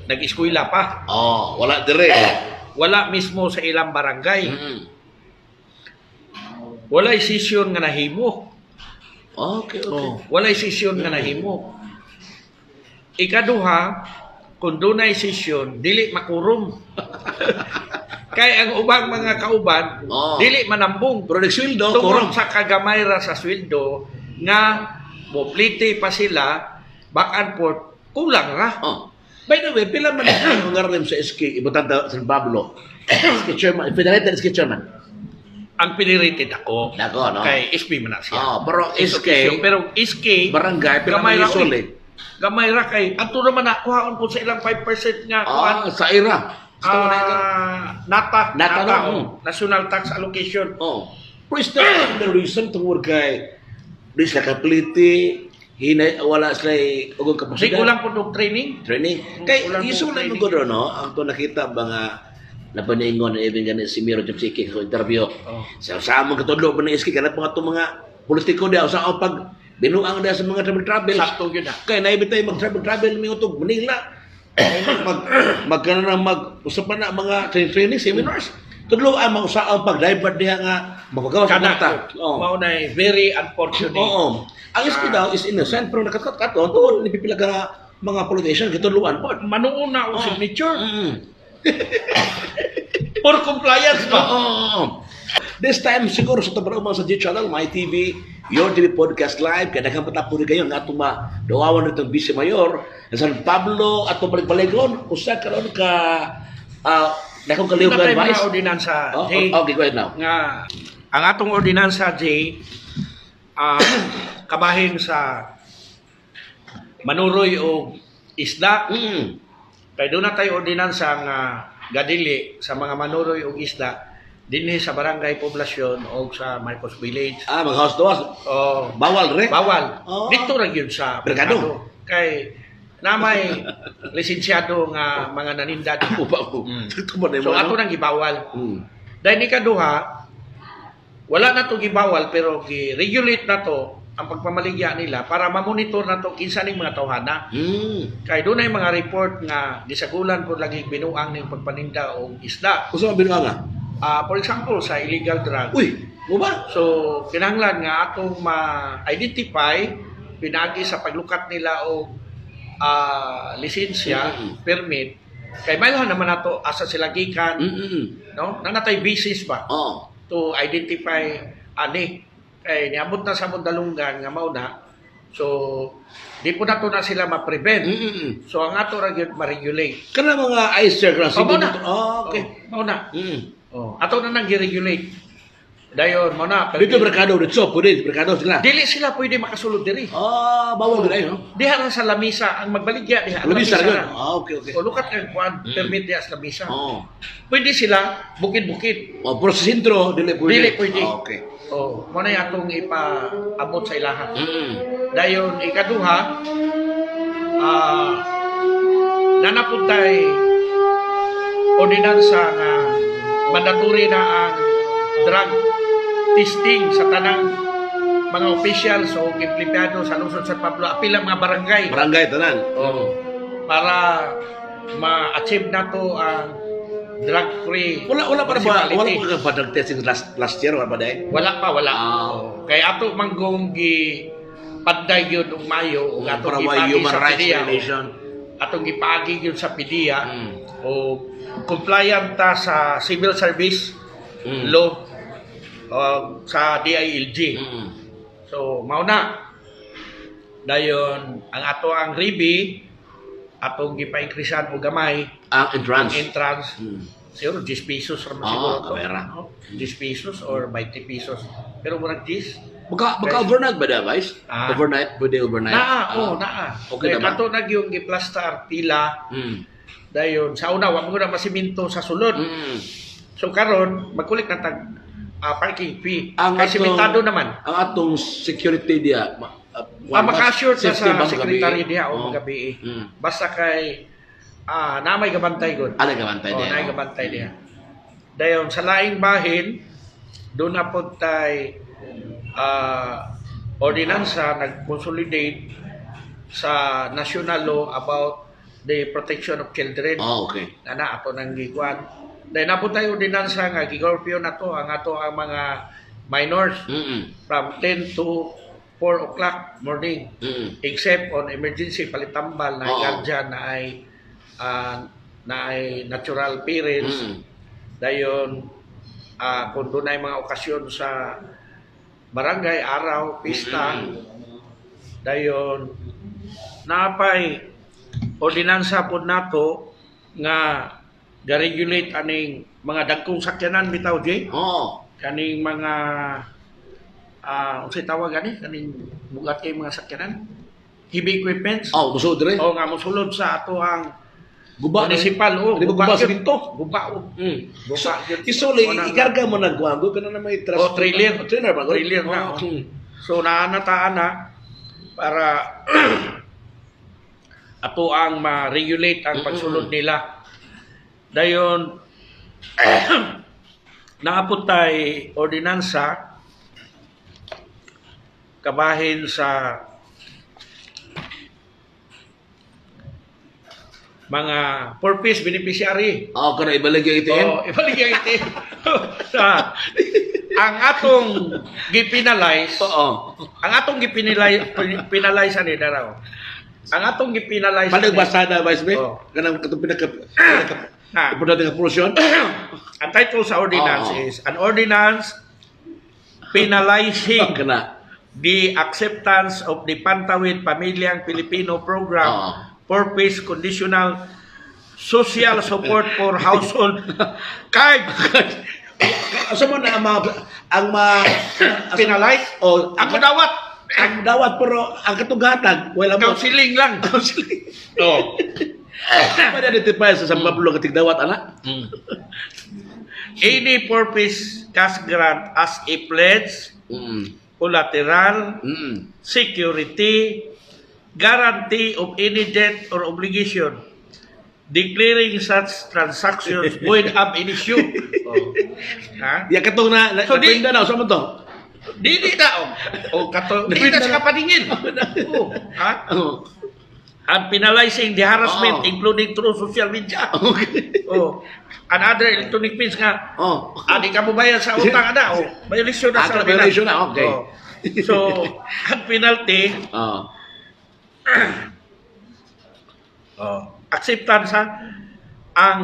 nag-eskwela pa. Oh, wala dire. Wala mismo sa ilang barangay. Mm. Wala'y session nga nahimo. Okay, okay. Wala'y session nga nahimo. Ikaduha, kung dunay session, dili makurom. Kay ang ubang mga kauban, Oh. dili manambong. Pero nagsweldo, Tungod kurang. sa kagamay ra sa sweldo nga moplite pa sila, back and forth, kulang ra. Oh. By the way, pila man ang ngarim sa SK Ibutanda San Pablo. SK chairman, Federated SK chairman. Ang pinirated ako. Dako, no? Kay SB man na siya. Oh, pero SK, Pero SK, barangay, pila gamay man ra solid. gamay ra kay ato naman nakuhaan po sa ilang 5% nga kuhaan. Sa IRA. Gusto mo na ito? Nata, Nata, oh. National Tax Allocation. Oh. Pero is there the reason tungkol kay di sila kapliti, wala sila ugong Kasi kapasidad. kulang po ng training. Training. Kay Kulang po isulan training. mo ko no, ang to nakita ba nga napanaingon na even ganit si Miro Chipsiki sa interview. Oh. Sa among katudlo pa ng SK kanat mga politiko diya sa pag binuang diya sa mga travel. Sakto yun na. Kaya naibitay mag-travel mi utog Manila. Magkano na usap pa na mga training seminars. Tudlo ang mga usaang pag-divert diya nga magagawa sa Kana, kwarta. mao na very unfortunate. Oo. Ang SK daw is innocent pero nakakat-katon tuon nipipila ka mga politician kituluan po. Manuuna o signature. Mm. For compliance ba? Oo. This time siguro sa tabarang sa G-Channel, My TV, Your TV Podcast Live, kaya nagkampatapuri kayo nga itong dawawan nitong Vice Mayor, sa San Pablo at balik-baligon, usa karon ka nakong kaliw Natay advice. mga ordinansa, Jay, Okay, go ahead now. nga ang atong ordinansa, Jay, kabahin sa manuroy o isda. Mm. Kaya doon na tayo ordinansa nga gadili sa mga manuroy o isda dinhi sa barangay poblasyon o sa Marcos Village. Mga house to house. O Bawal re. bawal. Oo. Dito ra gyud sa Merkado. merkado. Kay namay lisensyado nga mga naninda dito. Upa ko. Mm. Ito ba na So ato nang gibawal. Dahil ni kaduha, wala na to gibawal pero gi-regulate na to ang pagpamaligya nila para ma-monitor na to kinsa ning mga tawhana. Kay dunay mga report nga gisagulan po lagi binuang ning pagpaninda og isda. Gusto mo binuha nga? For example, sa illegal drug. Uy, mo ba? So, kinahanglan nga atong ma-identify pinagi sa paglukat nila o lisensya, permit. Kay mayroon naman nato asa sila gikan, no? Nanatay basis ba Oo. to identify ani. Kay niabot na sa Mundalungan nga mao na. So, di po na to na sila ma-prevent. So, ang ato ra gyud ma-regulate. Kana mga ice check na Mao na. okay. Mao na. Ato na nang gi-regulate. Dayon mo na. Dito merkado dito, pwede merkado sila. Dili sila pwede makasulod diri. Bawal gid no? Diha ra sa lamisa ang magbaligya diha. Lamisa ra. ra. Okay. O lukat ang kuan permit diha sa lamisa. Oo. Pwede sila bukid-bukid. Pero sa sentro, dili pwede. Dili pwede. Okay. Mo na atong ipaabot sa ilaha. Dayon ikaduha nanapuntay ordinansa nga mandatory na ang drug testing sa tanang mga officials o empleyado sa Luzon, San Pablo, apil ang mga barangay. Barangay tanan. Para ma-achieve na to ang drug-free. Wala pa municipality. pa drug testing last year wala pa dai. Wala pa. Ah. Kaya ato manggong panday gyud og mayo ug atong Para ipagi human sa rights PDEA. violation. Atong ipagi gyud sa PDEA o compliant ta sa civil service law sa DILG. So mao na. Dayon ang ato ang ribi atong gipa-increasean og gamay Ang entrance. entrance. Siguro 10 pesos ra man siguro to. kamera. No? 10 pesos or 20 pesos. Pero murag 10. Baka-overnight ba na, Vice? Ah. Overnight? Pwede overnight? Naa. Okay Kaya naman. kato nag yung giplastar pila. Mm. Dayon sa una wa mo na masiminto sa sulod. So karon magkulik na tag parking fee. Ang Kay atong- simentado naman. Ang atong security diya, Maka-assure ta safety ba sa secretary magabi? diha o Oo. magabi. Mm. Basta kay na may gabantay gud. Ano ka bantay Oh, diya? na gabantay diha. Dayon sa laing bahin doon na po tay ordinansa nag-consolidate sa national law about the protection of children. Oh, okay. Na ato nang gikuan. Dahil na po tayo ordinansa nga gigorpyo na to ang ato ang mga minors from 10 to 4 o'clock morning except on emergency palitambal na Oo. guardian na ay natural parents. Dayon kung doon ay mga okasyon sa barangay, araw, pista, dayon napay ordinansa po nato nga ga-regulate aning mga dagkong sakyanan bitaw Jay, Oh. kaning mga unsay tawag ani kaning bugat kay mga sakyanan, heavy equipments. Oh, muso dire. O nga mosulod sa ato ang Guba. municipal Di ba guba sa yun. ginto? Guba o. Guba yun. Isuli, Wala na. ikarga mo na guwango, pero na may O trailer. Trailer ba? Trailer na. Oh. So naanataan na para ato ang ma-regulate ang pagsulod nila. Dayon naapot tay ordinansa kabahin sa mga purpose beneficiary. Oh, kana ibalik yung itin. Oh, ibaligay ito. Sa ang atong gipinalize, Oo. ang atong gipinalize ani daraw. Ang atong gipinalize Panig basada, Vice Bay? Oh. Kanang katong na Punta ng portion? ang title sa ordinance Oo. is an ordinance penalizing Kana. the acceptance of the Pantawid Pamilyang Pilipino Program Oo. Purpose Conditional Social Support for Household Card. Asa mo na ang Penalize? Oh, Ako dawat. ang dawat pero ang katugatag wala mo. Counseling lang. Oh. Pwede identify sa San Pablo katig dawat ana. Any purpose cash grant as a pledge, collateral, security, guarantee of any debt or obligation, declaring such transactions void ab initio. Oh. Ha? Ya katong na So, di- napinda na sa mo to. Dili na o kato di na sa kapaningin. Oh, ha? Oh. And penalizing the harassment Oo. including through social media. Okay. Oh. And other electronic means nga Oh. di ka mo bayad sa utang na o violation na sa Violation na, okay. Oh. So, ang penalty Oh. acceptance ha, ang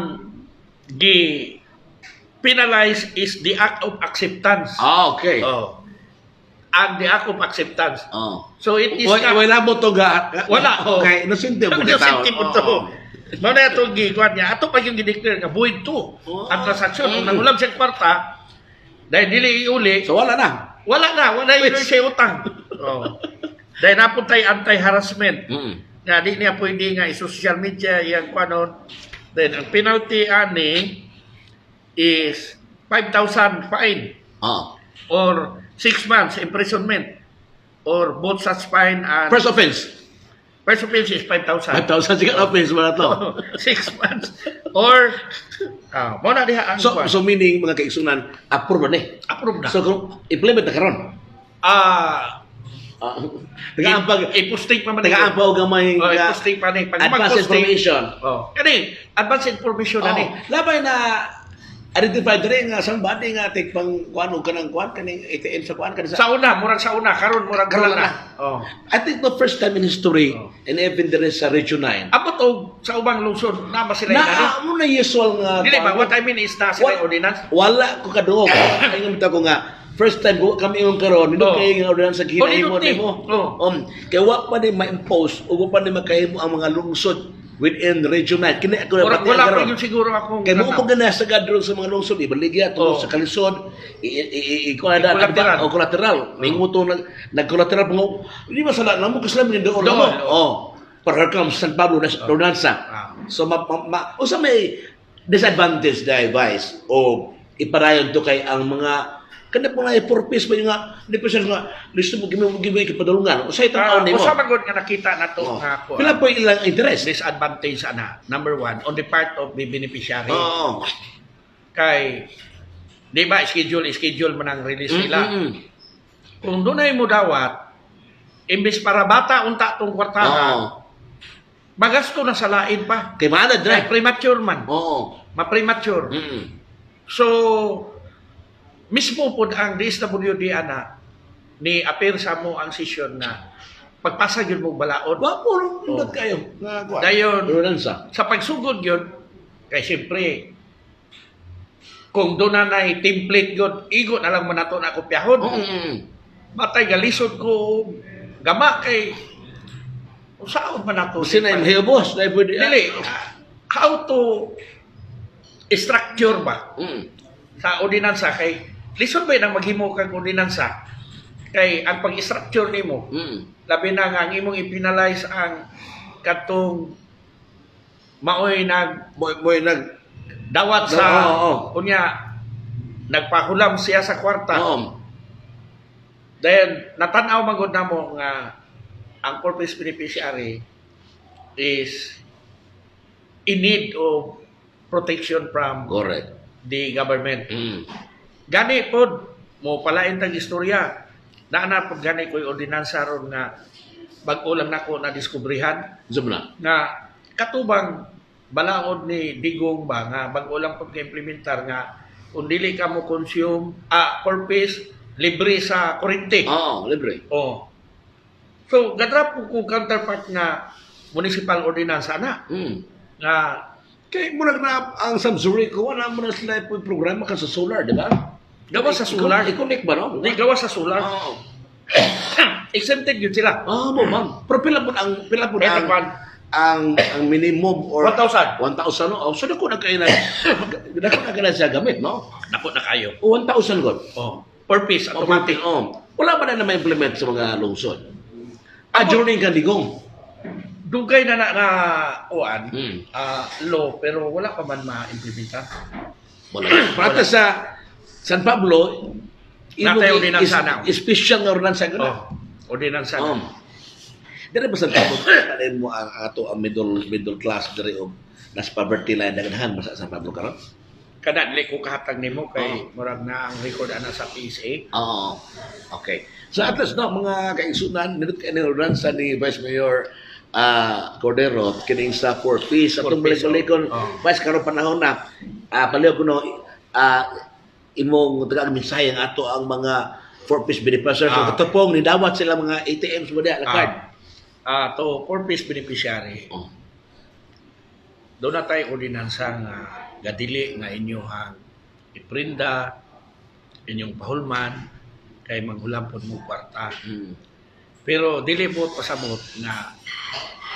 penalize is the act of acceptance. Ah, okay. Oh. Ang the act of acceptance. Oh. So it is Wala mo to ga. Wala. Okay, inosente mo Ano ta. safety mo to? Mao na itong gikuan niya. Ato pa yung gideclare nga void to. Ang transaction kung nangulam siya kwarta dahil dili iuli, So wala na. wala yun siya utang. Oh. Dahil napuntay anti-harassment. Nga di niya pwede nga i-social media yung kwanon. Then ang penalty ani is 5,000 fine Oh. or 6 months imprisonment or both such fine and First offense. first offense is 5,000. 5,000 second offense wala to. 6 months or mo na diha ang kwan. So meaning mga kaigsunan approve na ni. Approve na. So kung implement na karon. Tagaampag i-posting pa man tagaampag gamay i-posting pa ni pag advance mag-posting. information. Kani advance information na ni. Labay na identify dire nga somebody nga take pang kuan og kanang kuan kaning ATM sa kuan kanang Sa una, karon murag Karon wala na. na. Oh. I think the first time in history Oh. and even there is sa Region 9 Abot og sa ubang lungsod na ba sila na inani? amo na usual nga Dili ba kuan. what I mean is na sila ordinance. Wala ko kadungog. Ay nga ko nga first time ko kami yung karon nindot Oh. kay nga ordinance sa ginahimo Oh, nindot nimo. Oh. Kay wa pa ni ma-impose ug wa pa ni makahimo ang mga lungsod within Region 9. Kini ako Murag napati wala pa karon. yun siguro akong Kay mo tanaw. mo gana sa gadron sa mga lungsod ibaligya Oh. tungod sa kalisod kuan na Collateral. o collateral. May nguto nag-collateral mo. Di ba sala namo kaslam ni doon Doon, mo. oo. Oh. Para kam San Pablo na ordinansa. Ah. So usa may disadvantage dai vice o ipadayon to kay ang mga kada po nga purpose ba yung nga di pa siya nga listo mo gimay kipadulungan usay taon nimo. Usa man gud nga nakita nato Oh. nga ko. Pila po ilang interest. Disadvantage ana. Number one, on the part of the beneficiary. Oo. Kay di ba schedule man ang release nila. Mm-mm. Kung dunay mo dawat, imbes para bata unta tong kwartahan, Oo. magasto na sa lain pa. Kay maana Kay dre. premature man. Oo. Ma-premature. Mm. So, mismo po ang DSWD ana ni appear sa mo ang session na pagpasa yun mo balaod. Wa po nindot kayo. Nga kuan. Dayon, Ordinansa. sa pagsugod yun, kay siyempre, kung doon na template yun, igo na lang manato na kopyahon. Mm. Matay galisod ko, gama kay, usaon man nato. Kasi na yung boss, na pwede. Dili, how to structure ba Mm. sa ordinansa kay lisod ba nang maghimo kag ordinansa kay ang pag-structure nimo Mm. labi na nga ang imong i-penalize ang katong maoy nag Moy nag dawat sa Oo. kunya nagpahulam siya sa kwarta. Oo. Then natanaw man gud namo nga ang purpose beneficiary is in need of protection from Correct. the government. Mm. Gani pod mo palain tag istorya. Naana pod gani ko'y ordinansa ron nga bag-o lang nako na diskubrihan Zoom na. nga katubang balaod ni Digong ba nga bag-o lang pod ka-implementar nga kung dili ka mo consume purpose libre sa kuryente. Oo, libre. Oh. So gadra po ko counterpart nga municipal ordinansa na Mm. nga Kay murag na ang Samsuri ko wala mo na sila po programa ka sa solar, di ba? gawa sa solar. I-connect ba no? Di gawa sa solar. Oo. Exempted yun sila. Mo ma'am. Pero pila po Kaya ang nagwan, ang minimum or 1,000. 1,000 no. Oh, so dako na kay na dako na kay siya gamit, no? Nako na kayo. 1,000 god. Oh. Per piece, automatic. Wala ba na ma-implement sa mga lungsod? Adjourning ka digong. Dugay na kuan, Hmm. law, pero wala pa man ma-implementa. Wala. Para sa San Pablo, Natay ordinansa na. special nga ordinansa ka na. Oh. Ordinansa. Dere ba San Pablo, alin mo ang ato ang middle class dere og nas poverty line daghan sa San Pablo karon? Kada dili ko kahatag nimo kay murag na ang record ana sa PSA. Oo. Okay. So at least no, mga kaigsunan, nindot kay ni ordinansa ni Vice Mayor Cordero kining sa 4 piece atong Four piece, balik-balikon Vice karon panahon na paliw ko no imong taga mensahe ang ato ang mga 4 piece beneficiaries so katupong ni dawat sila mga ATMs mo diha card. To purpose beneficiary. Oh. Doon na tayo ordinansa nga gadili nga inyohang iprinda, inyong pahulman, kay maghulam po mo kwarta. Mm. Pero dili po pasabot nga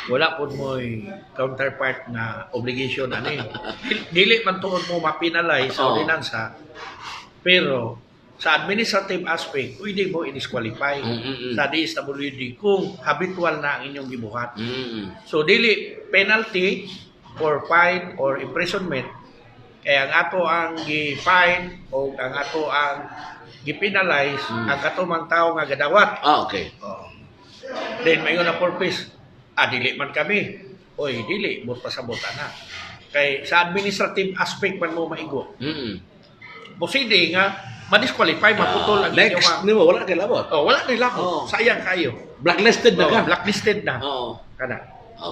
wala po mo'y counterpart na obligation ani. Dili man tuon mo mapinalize sa ordinansa. Pero sa administrative aspect, pwede mo i-disqualify sa DSWD kung habitual na ang inyong gibuhat. So dili penalty or fine or imprisonment kaya ang ato ang gi-fine o ang ato ang gi-penalize ang katumang tao nga gadawat. Okay. Then mayon na purpose. Dili man kami. Oy, dili mo pasabot na. Kay sa administrative aspect man mo maigo. Poside nga ma-disqualify, maputol ang next inyong nimo wala kay labot. wala na labot. Sayang kayo. Blacklisted na ka. Blacklisted na. Oo. Kana.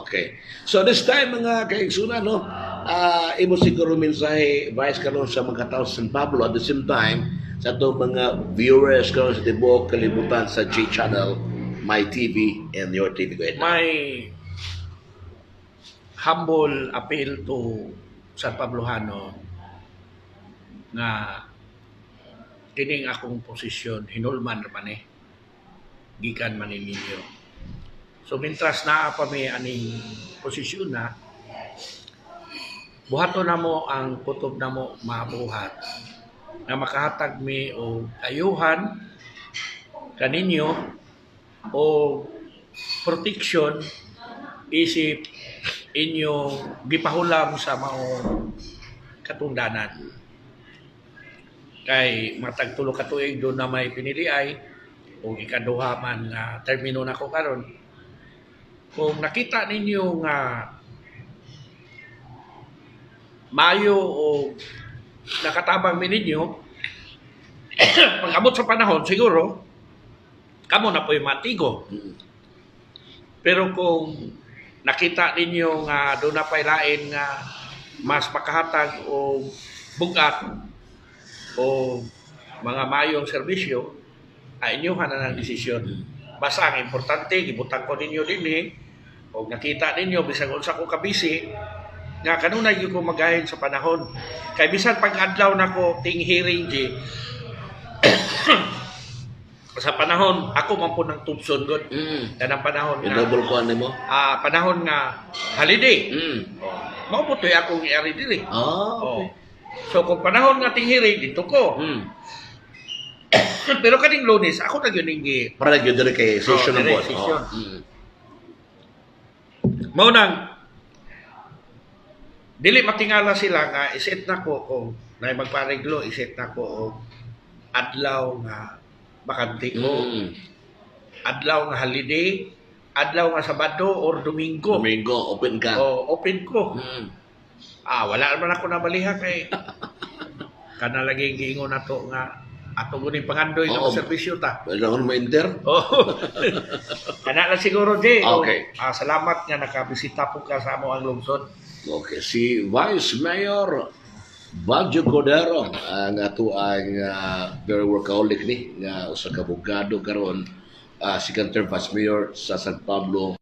Okay. So this time mga kaigsunan no, imo siguro mensahe vice karon sa mga tao sa San Pablo at the same time sa itong mga viewers karon sa tibuok kalibutan sa J Channel, My TV, and Your TV. Go ahead. My humble appeal to San Pablohano nga kining akong posisyon hinulman man gikan man ninyo. So mintras naa pa mi aning posisyon na buhaton namo ang kutob namo mabuhat na makahatag mi og ayuhan kaninyo o protection isip inyong gipahulam sa mao katungdanan. Kay matag tulo ka tuig doon na may piniliay o ikaduha man nga termino na ko karon. Kung nakita ninyo nga mayo o nakatabang mi ninyo pag-abot sa panahon siguro kamo na po'y matigo. Pero kung nakita ninyo nga doon na pa'y lain nga mas makahatag o bugat o mga mayong serbisyo, ay inyuhan na ng desisyon. Basta ang importante, gibutang ko ninyo din o nakita ninyo, bisag unsa ko kabisi, nga kanunay yung ko magahin sa panahon. Kay bisan pag-adlaw na ko ting hearing di, sa panahon, ako man po ng tubson god. Kanang panahon nga, I-double ko ano mo? panahon nga holiday. Mao po to'y akong i-ari diri. Okay. So kung panahon nga tinghiri dito ko. Pero kaning Lunes ako na gyud gi. Para gyud diri kay session ng diri, boss. session. Mao nang dili matingala sila nga iset na ko kung nay magpareglo iset na ko og adlaw nga bakante ko. Adlaw nga holiday, adlaw nga Sabado or Domingo. Domingo, open ka. Open ko. Wala naman ako nabaliha kay kana lagi giingon nato nga ato guning pangandoy nga serbisyo ta. Wala ko ma-enter. Kana lang siguro di. Okay. Salamat nga nakabisita po ka sa amo ang lungsod. Okay, si Vice Mayor Baggio Cordero ang ato ang very workaholic ni nga usa ka abogado karon second term Vice Mayor sa San Pablo